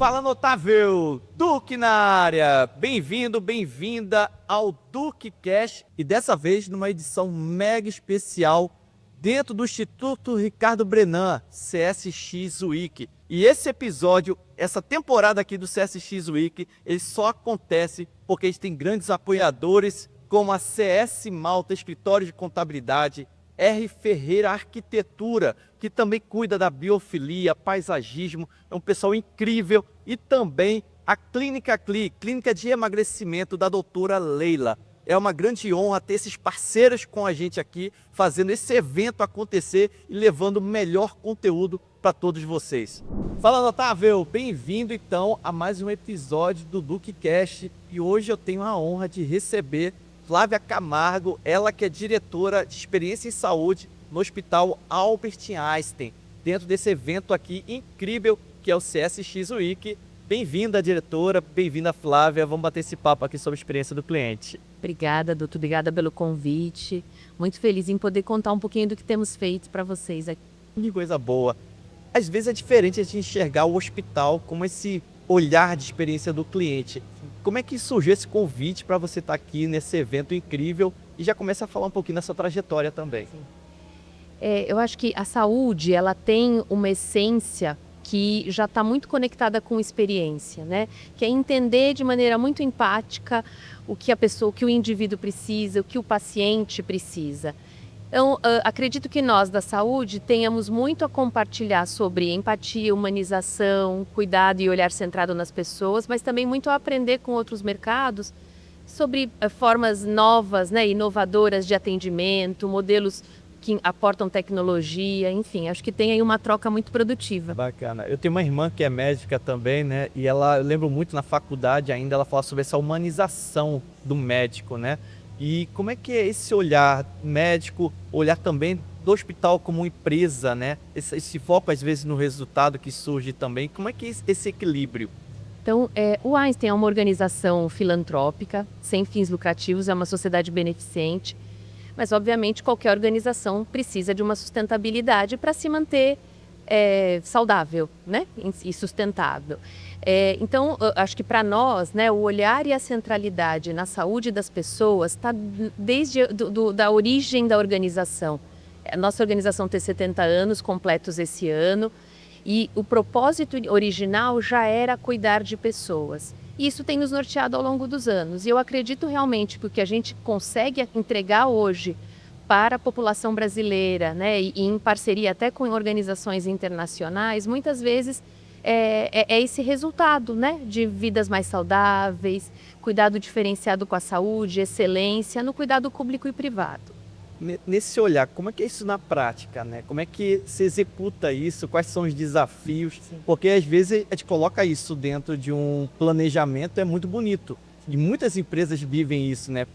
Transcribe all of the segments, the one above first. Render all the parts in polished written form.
Fala, notável! Duque na área! Bem-vindo, bem-vinda ao Duque Cash e dessa vez numa edição mega especial dentro do Instituto Ricardo Brenan, CSX Week. E esse episódio, essa temporada aqui do CSX Week, ele só acontece porque a gente tem grandes apoiadores como a CS Malta Escritório de Contabilidade, R. Ferreira Arquitetura, que também cuida da biofilia, paisagismo, é um pessoal incrível, e também a Clínica Cli, Clínica de Emagrecimento da doutora Leila. É uma grande honra ter esses parceiros com a gente aqui, fazendo esse evento acontecer e levando o melhor conteúdo para todos vocês. Fala, notável! Bem-vindo então a mais um episódio do Duque Cast, e hoje eu tenho a honra de receber Flávia Camargo, ela que é diretora de experiência em saúde no Hospital Albert Einstein, dentro desse evento aqui incrível que é o CSX Week. Bem-vinda, diretora, bem-vinda, Flávia. Vamos bater esse papo aqui sobre a experiência do cliente. Obrigada, doutor. Obrigada pelo convite. Muito feliz em poder contar um pouquinho do que temos feito para vocês aqui. Que coisa boa. Às vezes é diferente a gente enxergar o hospital como esse olhar de experiência do cliente. Como é que surgiu esse convite para você estar aqui nesse evento incrível e já começa a falar um pouquinho da sua trajetória também? Eu acho que a saúde, ela tem uma essência que já está muito conectada com experiência, né? Que é entender de maneira muito empática o que a pessoa, o que o indivíduo precisa, o que o paciente precisa. Então, acredito que nós da saúde tenhamos muito a compartilhar sobre empatia, humanização, cuidado e olhar centrado nas pessoas, mas também muito a aprender com outros mercados sobre formas novas, né, inovadoras de atendimento, modelos que aportam tecnologia, enfim, acho que tem aí uma troca muito produtiva. Bacana. Eu tenho uma irmã que é médica também, né? E eu lembro muito na faculdade ainda, ela fala sobre essa humanização do médico, né? E como é que é esse olhar médico, olhar também do hospital como empresa, né? Esse foco às vezes no resultado que surge também, como é que é esse equilíbrio? Então, o Einstein é uma organização filantrópica, sem fins lucrativos, é uma sociedade beneficente, mas obviamente qualquer organização precisa de uma sustentabilidade para se manter saudável, né? E sustentável. Então, acho que para nós, né, o olhar e a centralidade na saúde das pessoas está desde da origem da organização. A nossa organização tem 70 anos completos esse ano e o propósito original já era cuidar de pessoas. E isso tem nos norteado ao longo dos anos. E eu acredito realmente que o que a gente consegue entregar hoje para a população brasileira, né, e em parceria até com organizações internacionais, muitas vezes é esse resultado, né, de vidas mais saudáveis, cuidado diferenciado com a saúde, excelência no cuidado público e privado. Nesse olhar, como é que é isso na prática, né? Como é que se executa isso? Quais são os desafios? Sim. Porque às vezes a gente coloca isso dentro de um planejamento, é muito bonito. E muitas empresas vivem isso, né?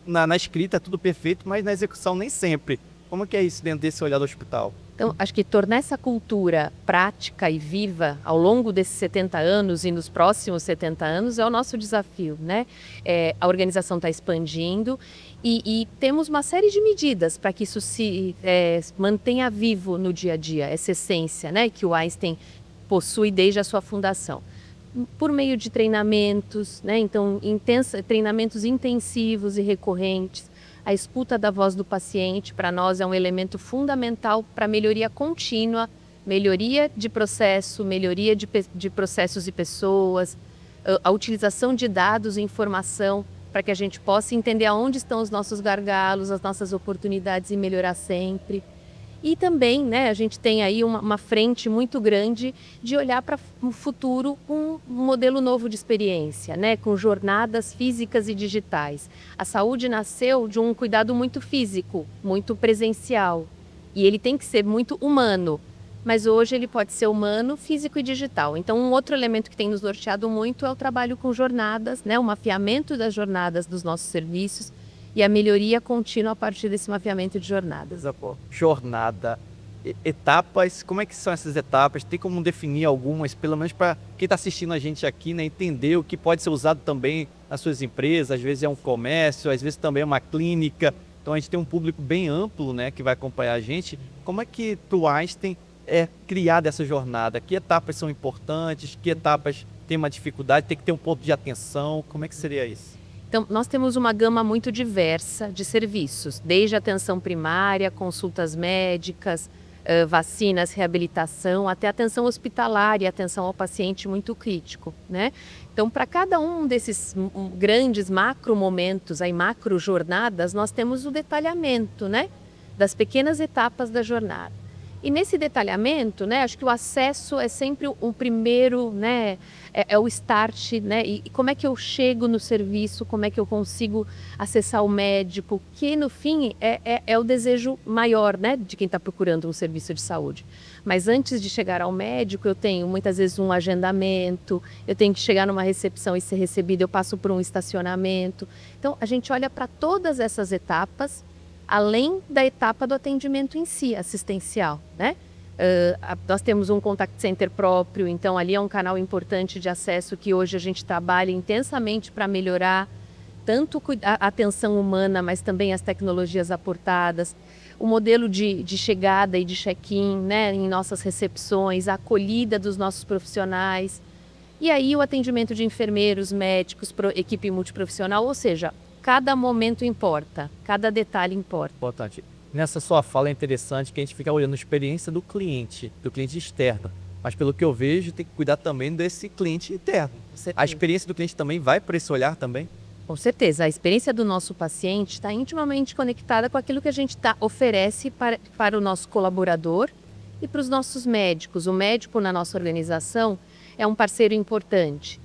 Na escrita é tudo perfeito, mas na execução nem sempre. Como é que é isso dentro desse olhar do hospital? Então, acho que tornar essa cultura prática e viva ao longo desses 70 anos e nos próximos 70 anos é o nosso desafio, né? A organização está expandindo e temos uma série de medidas para que isso se mantenha vivo no dia a dia, essa essência, né, que o Einstein possui desde a sua fundação. Por meio de treinamentos, né? Então, treinamentos intensivos e recorrentes. A escuta da voz do paciente, para nós, é um elemento fundamental para a melhoria contínua, melhoria de processo, melhoria de processos e pessoas, a utilização de dados e informação para que a gente possa entender aonde estão os nossos gargalos, as nossas oportunidades e melhorar sempre. E também, né, a gente tem aí uma frente muito grande de olhar para o futuro com um modelo novo de experiência, né, com jornadas físicas e digitais. A saúde nasceu de um cuidado muito físico, muito presencial, e ele tem que ser muito humano, mas hoje ele pode ser humano, físico e digital. Então, um outro elemento que tem nos norteado muito é o trabalho com jornadas, né, o mapeamento das jornadas dos nossos serviços, e a melhoria contínua a partir desse mapeamento de jornadas. Jornada, etapas, como é que são essas etapas? Tem como definir algumas, pelo menos para quem está assistindo a gente aqui, né, entender o que pode ser usado também nas suas empresas, às vezes é um comércio, às vezes também é uma clínica, então a gente tem um público bem amplo, né, que vai acompanhar a gente. Como é que para o Einstein é criada essa jornada? Que etapas são importantes? Que etapas têm uma dificuldade? Tem que ter um ponto de atenção? Como é que seria isso? Então, nós temos uma gama muito diversa de serviços, desde atenção primária, consultas médicas, vacinas, reabilitação, até atenção hospitalar e atenção ao paciente muito crítico, né? Então, para cada um desses grandes macro momentos, aí, macro jornadas, nós temos o detalhamento, né, das pequenas etapas da jornada. E nesse detalhamento, né, acho que o acesso é sempre o primeiro, né, é o start, né, e como é que eu chego no serviço, como é que eu consigo acessar o médico, que no fim é o desejo maior, né, de quem está procurando um serviço de saúde. Mas antes de chegar ao médico, eu tenho muitas vezes um agendamento, eu tenho que chegar numa recepção e ser recebida, eu passo por um estacionamento. Então, a gente olha para todas essas etapas, além da etapa do atendimento em si, assistencial, né? Nós temos um contact center próprio, então ali é um canal importante de acesso que hoje a gente trabalha intensamente para melhorar tanto a atenção humana, mas também as tecnologias aportadas, o modelo de chegada e de check-in, né, em nossas recepções, a acolhida dos nossos profissionais, e aí o atendimento de enfermeiros, médicos, equipe multiprofissional, ou seja, cada momento importa, cada detalhe importa. Importante. Nessa sua fala é interessante que a gente fica olhando a experiência do cliente externo. Mas pelo que eu vejo, tem que cuidar também desse cliente interno. A experiência do cliente também vai para esse olhar também? Com certeza, a experiência do nosso paciente está intimamente conectada com aquilo que a gente oferece para o nosso colaborador e para os nossos médicos. O médico na nossa organização é um parceiro importante.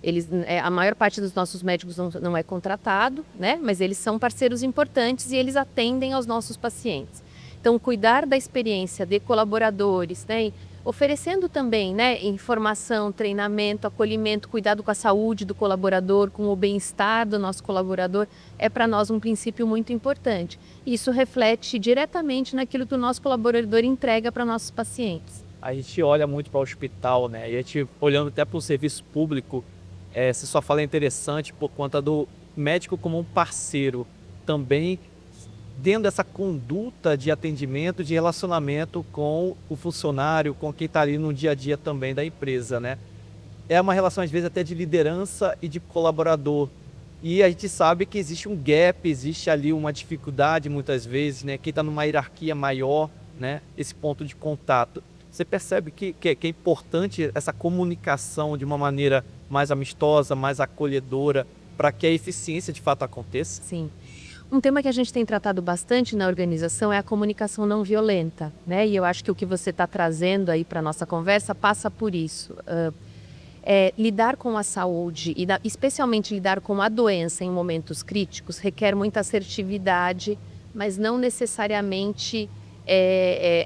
A maior parte dos nossos médicos não é contratado, né? Mas eles são parceiros importantes e eles atendem aos nossos pacientes. Então, cuidar da experiência de colaboradores, né? Oferecendo também, né, informação, treinamento, acolhimento, cuidado com a saúde do colaborador, com o bem-estar do nosso colaborador, é para nós um princípio muito importante. Isso reflete diretamente naquilo que o nosso colaborador entrega para nossos pacientes. A gente olha muito para o hospital, né? E a gente olhando até para o serviço público, você só fala interessante por conta do médico como um parceiro também dentro dessa conduta de atendimento, de relacionamento com o funcionário, com quem está ali no dia a dia também da empresa, né? É uma relação às vezes até de liderança e de colaborador. E a gente sabe que existe um gap, existe ali uma dificuldade muitas vezes, né? Quem está numa hierarquia maior, né? Esse ponto de contato. Você percebe que é importante essa comunicação de uma maneira mais amistosa, mais acolhedora, para que a eficiência de fato aconteça? Sim. Um tema que a gente tem tratado bastante na organização é a comunicação não violenta, né? E eu acho que o que você está trazendo aí para a nossa conversa passa por isso. Lidar com a saúde e especialmente lidar com a doença em momentos críticos requer muita assertividade, mas não necessariamente...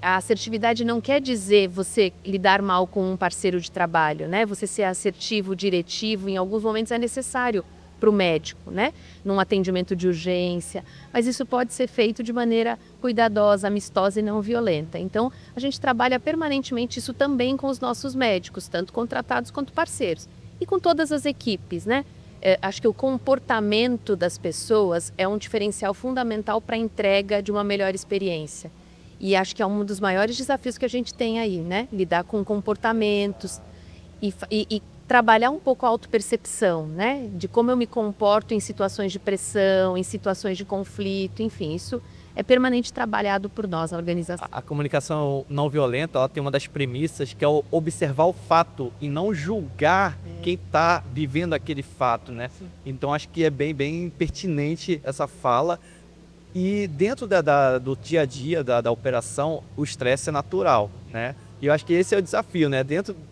a assertividade não quer dizer você lidar mal com um parceiro de trabalho, né? Você ser assertivo, diretivo, em alguns momentos é necessário para o médico, né? Num atendimento de urgência, mas isso pode ser feito de maneira cuidadosa, amistosa e não violenta. Então, a gente trabalha permanentemente isso também com os nossos médicos, tanto contratados quanto parceiros, e com todas as equipes, né? Acho que o comportamento das pessoas é um diferencial fundamental para a entrega de uma melhor experiência. E acho que é um dos maiores desafios que a gente tem aí, né? Lidar com comportamentos e trabalhar um pouco a autopercepção, né? De como eu me comporto em situações de pressão, em situações de conflito, enfim, isso é permanente trabalhado por nós na organização. A comunicação não violenta, ela tem uma das premissas que é observar o fato e não julgar quem está vivendo aquele fato, né? Sim. Então acho que é bem pertinente essa fala. E dentro do dia a dia da operação, o estresse é natural, né? E eu acho que esse é o desafio, né?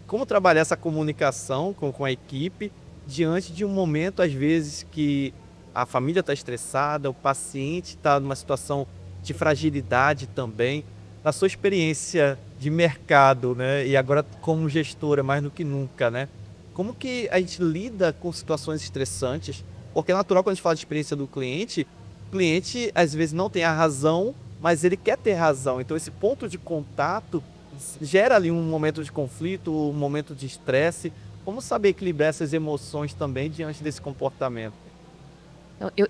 Como trabalhar essa comunicação com a equipe diante de um momento, às vezes, que a família está estressada, o paciente está numa situação de fragilidade também. Na sua experiência de mercado, né? E agora como gestora, mais do que nunca, né? Como que a gente lida com situações estressantes? Porque é natural quando a gente fala de experiência do cliente, o cliente às vezes não tem a razão, mas ele quer ter razão. Então esse ponto de contato gera ali um momento de conflito, um momento de estresse. Como saber equilibrar essas emoções também diante desse comportamento?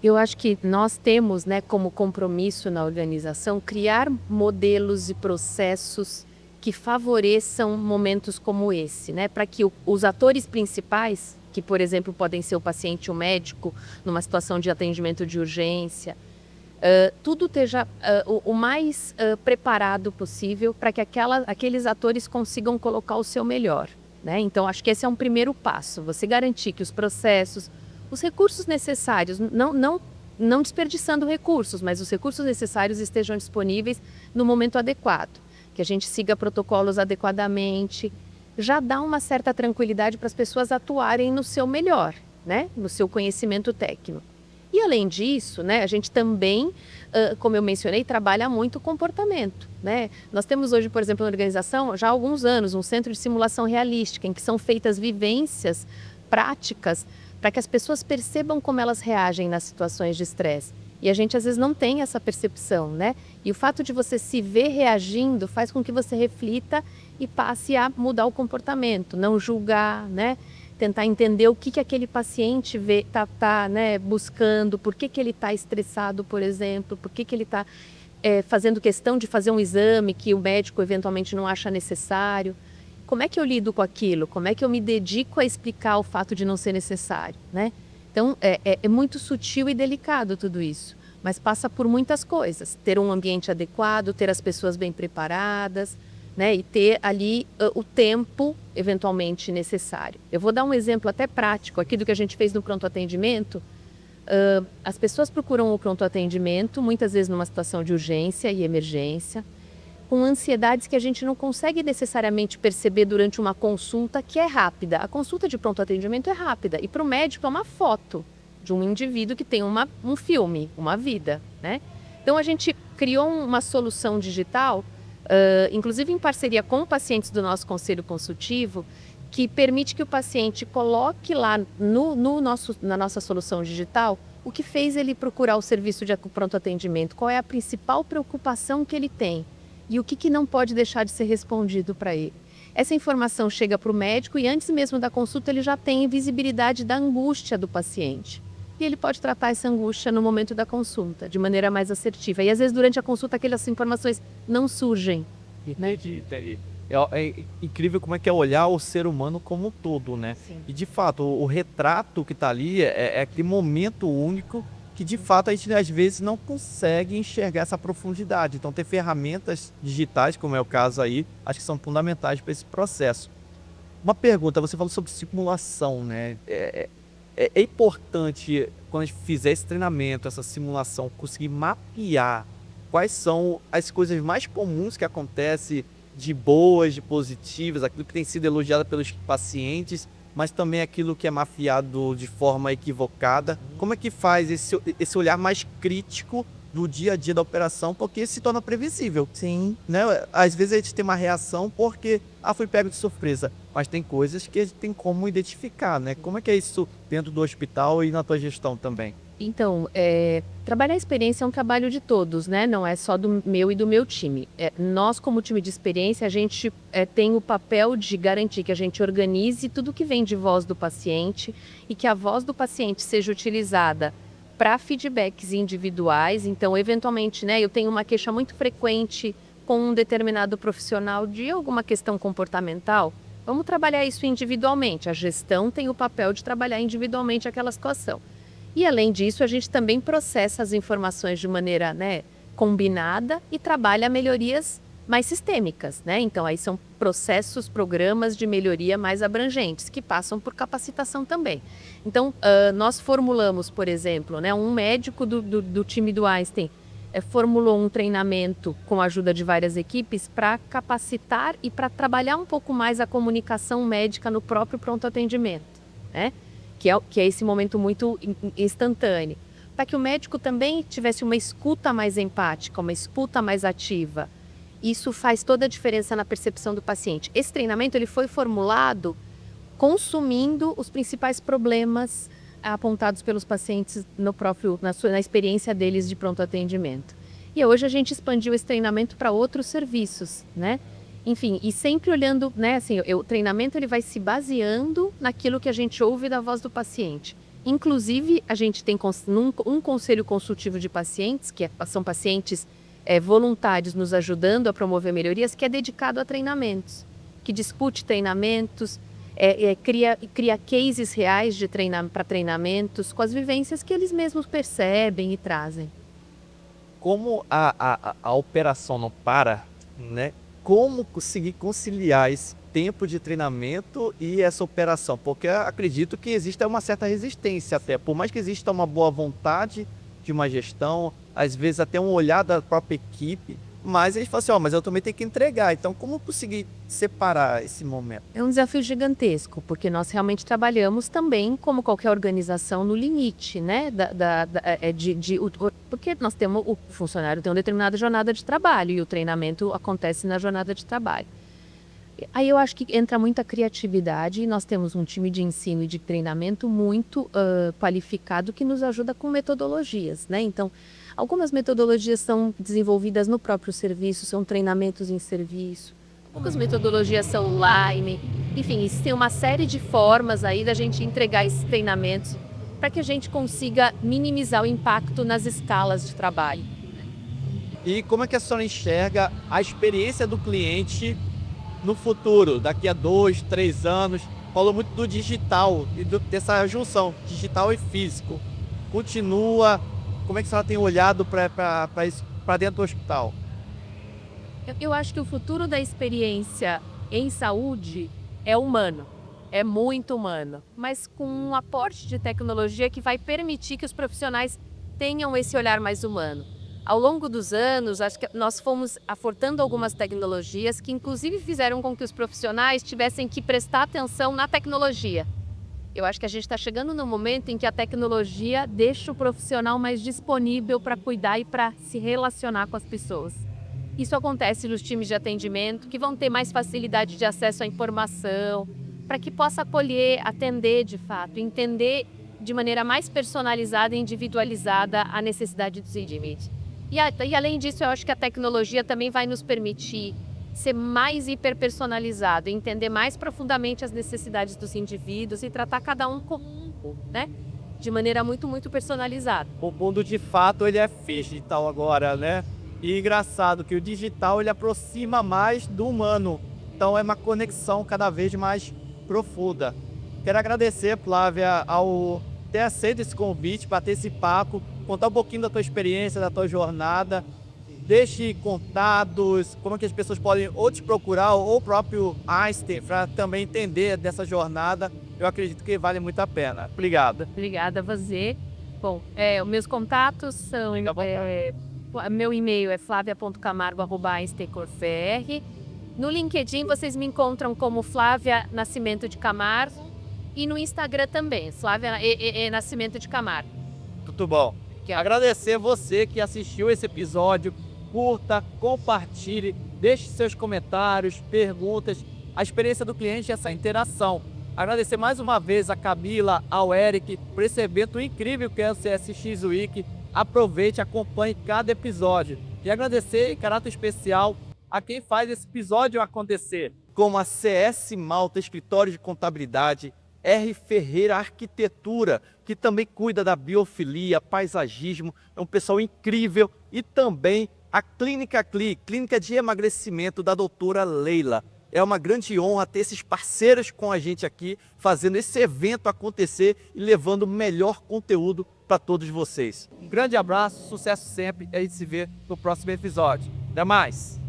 Eu acho que nós temos, né, como compromisso na organização, criar modelos e processos que favoreçam momentos como esse, né? Para que os atores principais, que por exemplo podem ser o paciente e o médico, numa situação de atendimento de urgência, tudo esteja o mais preparado possível para que aqueles atores consigam colocar o seu melhor, né? Então, acho que esse é um primeiro passo, você garantir que os processos, os recursos necessários, não desperdiçando recursos, mas os recursos necessários estejam disponíveis no momento adequado, que a gente siga protocolos adequadamente, já dá uma certa tranquilidade para as pessoas atuarem no seu melhor, né? No seu conhecimento técnico. E além disso, né, a gente também, como eu mencionei, trabalha muito o comportamento, né? Nós temos hoje, por exemplo, na organização, já há alguns anos, um centro de simulação realística, em que são feitas vivências práticas para que as pessoas percebam como elas reagem nas situações de estresse. E a gente às vezes não tem essa percepção, né? E o fato de você se ver reagindo faz com que você reflita e passe a mudar o comportamento, não julgar, né? Tentar entender o que aquele paciente está né, buscando, por que ele está estressado, por exemplo, por que ele está fazendo questão de fazer um exame que o médico eventualmente não acha necessário. Como é que eu lido com aquilo? Como é que eu me dedico a explicar o fato de não ser necessário, né? Então, é muito sutil e delicado tudo isso, mas passa por muitas coisas. Ter um ambiente adequado, ter as pessoas bem preparadas, né, e ter ali o tempo eventualmente necessário. Eu vou dar um exemplo até prático aqui do que a gente fez no pronto atendimento. As pessoas procuram o pronto atendimento, muitas vezes numa situação de urgência e emergência, com ansiedades que a gente não consegue necessariamente perceber durante uma consulta que é rápida. A consulta de pronto atendimento é rápida e para o médico é uma foto de um indivíduo que tem um filme, uma vida, né? Então a gente criou uma solução digital, inclusive em parceria com pacientes do nosso conselho consultivo, que permite que o paciente coloque lá na nossa solução digital o que fez ele procurar o serviço de pronto atendimento, qual é a principal preocupação que ele tem e o que não pode deixar de ser respondido para ele. Essa informação chega para o médico e antes mesmo da consulta ele já tem visibilidade da angústia do paciente. E ele pode tratar essa angústia no momento da consulta, de maneira mais assertiva. E às vezes durante a consulta aquelas informações não surgem. Entendi, Teri. É incrível como é que é olhar o ser humano como um todo, né? Sim. E de fato, o retrato que está ali é aquele momento único que de fato a gente às vezes não consegue enxergar essa profundidade. Então ter ferramentas digitais, como é o caso aí, acho que são fundamentais para esse processo. Uma pergunta, você falou sobre simulação, né? É importante, quando a gente fizer esse treinamento, essa simulação, conseguir mapear quais são as coisas mais comuns que acontecem de boas, de positivas, aquilo que tem sido elogiado pelos pacientes, mas também aquilo que é mafiado de forma equivocada. Como é que faz esse olhar mais crítico do dia a dia da operação, porque isso se torna previsível. Sim. Né? Às vezes a gente tem uma reação porque, fui pego de surpresa, mas tem coisas que a gente tem como identificar, né? Como é que é isso dentro do hospital e na tua gestão também? Então, trabalhar a experiência é um trabalho de todos, né? Não é só do meu e do meu time. Nós, como time de experiência, a gente tem o papel de garantir que a gente organize tudo que vem de voz do paciente e que a voz do paciente seja utilizada para feedbacks individuais. Então, eventualmente, né, eu tenho uma queixa muito frequente com um determinado profissional de alguma questão comportamental. Vamos trabalhar isso individualmente. A gestão tem o papel de trabalhar individualmente aquela situação. E, além disso, a gente também processa as informações de maneira, né, combinada e trabalha melhorias mais sistêmicas, né? Então, aí são processos, programas de melhoria mais abrangentes, que passam por capacitação também. Então, nós formulamos, por exemplo, né, um médico do time do Einstein formulou um treinamento com a ajuda de várias equipes para capacitar e para trabalhar um pouco mais a comunicação médica no próprio pronto atendimento, né? Que é esse momento muito instantâneo, para que o médico também tivesse uma escuta mais empática, uma escuta mais ativa. Isso faz toda a diferença na percepção do paciente. Esse treinamento ele foi formulado consumindo os principais problemas apontados pelos pacientes na experiência deles de pronto atendimento. E hoje a gente expandiu esse treinamento para outros serviços, né? Enfim, e sempre olhando, né, assim, o treinamento ele vai se baseando naquilo que a gente ouve da voz do paciente. Inclusive, a gente tem um conselho consultivo de pacientes, são pacientes voluntários nos ajudando a promover melhorias, que é dedicado a treinamentos, que discute treinamentos, cria cases reais para treinamentos, com as vivências que eles mesmos percebem e trazem. Como a operação não para, né? Como conseguir conciliar esse tempo de treinamento e essa operação? Porque eu acredito que existe uma certa resistência até, por mais que exista uma boa vontade de uma gestão, às vezes até um olhar da própria equipe, mas eles falam assim, mas eu também tenho que entregar, então como conseguir separar esse momento? É um desafio gigantesco, porque nós realmente trabalhamos também, como qualquer organização, no limite, né? Porque nós temos, o funcionário tem uma determinada jornada de trabalho e o treinamento acontece na jornada de trabalho. Aí eu acho que entra muita criatividade e nós temos um time de ensino e de treinamento muito qualificado que nos ajuda com metodologias, né? Então, algumas metodologias são desenvolvidas no próprio serviço, são treinamentos em serviço. Algumas metodologias são online. Enfim, tem uma série de formas aí da gente entregar esses treinamentos para que a gente consiga minimizar o impacto nas escalas de trabalho. E como é que a senhora enxerga a experiência do cliente no futuro, daqui a 2, 3 anos? Falou muito do digital e dessa junção digital e físico. Continua. Como é que a senhora tem olhado para dentro do hospital? Eu acho que o futuro da experiência em saúde é humano, é muito humano, mas com um aporte de tecnologia que vai permitir que os profissionais tenham esse olhar mais humano. Ao longo dos anos, acho que nós fomos aportando algumas tecnologias que inclusive fizeram com que os profissionais tivessem que prestar atenção na tecnologia. Eu acho que a gente está chegando no momento em que a tecnologia deixa o profissional mais disponível para cuidar e para se relacionar com as pessoas. Isso acontece nos times de atendimento, que vão ter mais facilidade de acesso à informação, para que possa acolher, atender de fato, entender de maneira mais personalizada e individualizada a necessidade dos indivíduos. E além disso, eu acho que a tecnologia também vai nos permitir ser mais hiperpersonalizado, entender mais profundamente as necessidades dos indivíduos e tratar cada um como um, né? De maneira muito, muito personalizada. O mundo de fato ele é digital agora, né? E engraçado que o digital ele aproxima mais do humano. Então é uma conexão cada vez mais profunda. Quero agradecer, Flávia, ao ter aceito esse convite, bater esse papo, contar um pouquinho da tua experiência, da tua jornada. Deixe contatos, como é que as pessoas podem ou te procurar ou o próprio Einstein para também entender dessa jornada. Eu acredito que vale muito a pena. Obrigado. Obrigada a você. Bom, os meus contatos são... meu e-mail é flavia.camargo@einsteincorfr. No LinkedIn vocês me encontram como Flávia Nascimento de Camargo e no Instagram também, Flávia Nascimento de Camargo. Muito bom. Quero agradecer você que assistiu esse episódio. Curta, compartilhe, deixe seus comentários, perguntas, a experiência do cliente e essa interação. Agradecer mais uma vez a Camila, ao Eric, por esse evento incrível que é o CSX Week. Aproveite, acompanhe cada episódio. E agradecer em caráter especial a quem faz esse episódio acontecer, como a CS Malta Escritório de Contabilidade, R. Ferreira Arquitetura, que também cuida da biofilia, paisagismo, é um pessoal incrível, e também a Clínica CLI, Clínica de Emagrecimento da doutora Leila. É uma grande honra ter esses parceiros com a gente aqui, fazendo esse evento acontecer e levando o melhor conteúdo para todos vocês. Um grande abraço, sucesso sempre e a gente se vê no próximo episódio. Até mais!